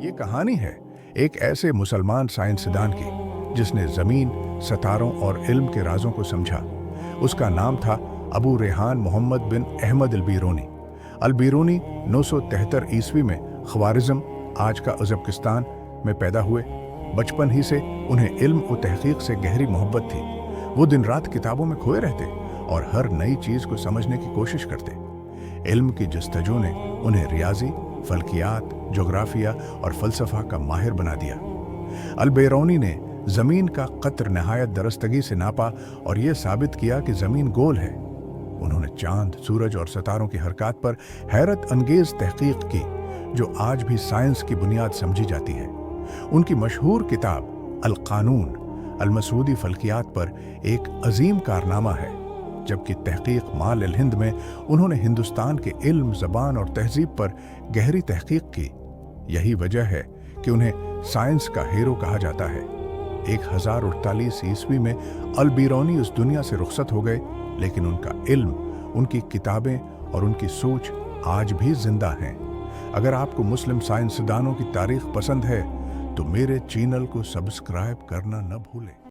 ये कहानी है एक ऐसे मुसलमान साइंसदान की जिसने ज़मीन, सितारों और इल्म के राजों को समझा। उसका नाम था अबू रेहान मोहम्मद बिन अहमद अल-बीरूनी। अल-बीरूनी 973 ईस्वी में ख्वारिज़्म, आज का उज़्बेकिस्तान में पैदा हुए। बचपन ही से उन्हें इल्म और तहकीक से गहरी मोहब्बत थी। वो दिन रात किताबों में खोए रहते और हर नई चीज़ को समझने की कोशिश करते। इल्म की जस्तजू ने उन्हें रियाजी, फल्कियात, जोग्राफिया और फ़लसफ़ा का माहिर बना दिया। अल-बीरूनी ने ज़मीन का कतर नहायत दरस्तगी से नापा और यह साबित किया कि ज़मीन गोल है। उन्होंने चांद, सूरज और सितारों की हरकत पर हैरत अंगेज़ तहकीक की, जो आज भी साइंस की बुनियाद समझी जाती है। उनकी मशहूर किताब अल-क़ानून अल-मसूदी फल्कियात पर एक अजीम कारनामा है, जबकि तहकीक माल हिंद में उन्होंने हिंदुस्तान के इल्म, ज़बान और तहजीब पर गहरी तहकीक की। यही वजह है कि उन्हें साइंस का हीरो कहा जाता है। 1048 ईस्वी में अल-बीरूनी उस दुनिया से रुखसत हो गए, लेकिन उनका इल्म, उनकी किताबें और उनकी सोच आज भी जिंदा हैं। अगर आपको मुस्लिम साइंसदानों की तारीख पसंद है तो मेरे चैनल को सब्सक्राइब करना न भूलें।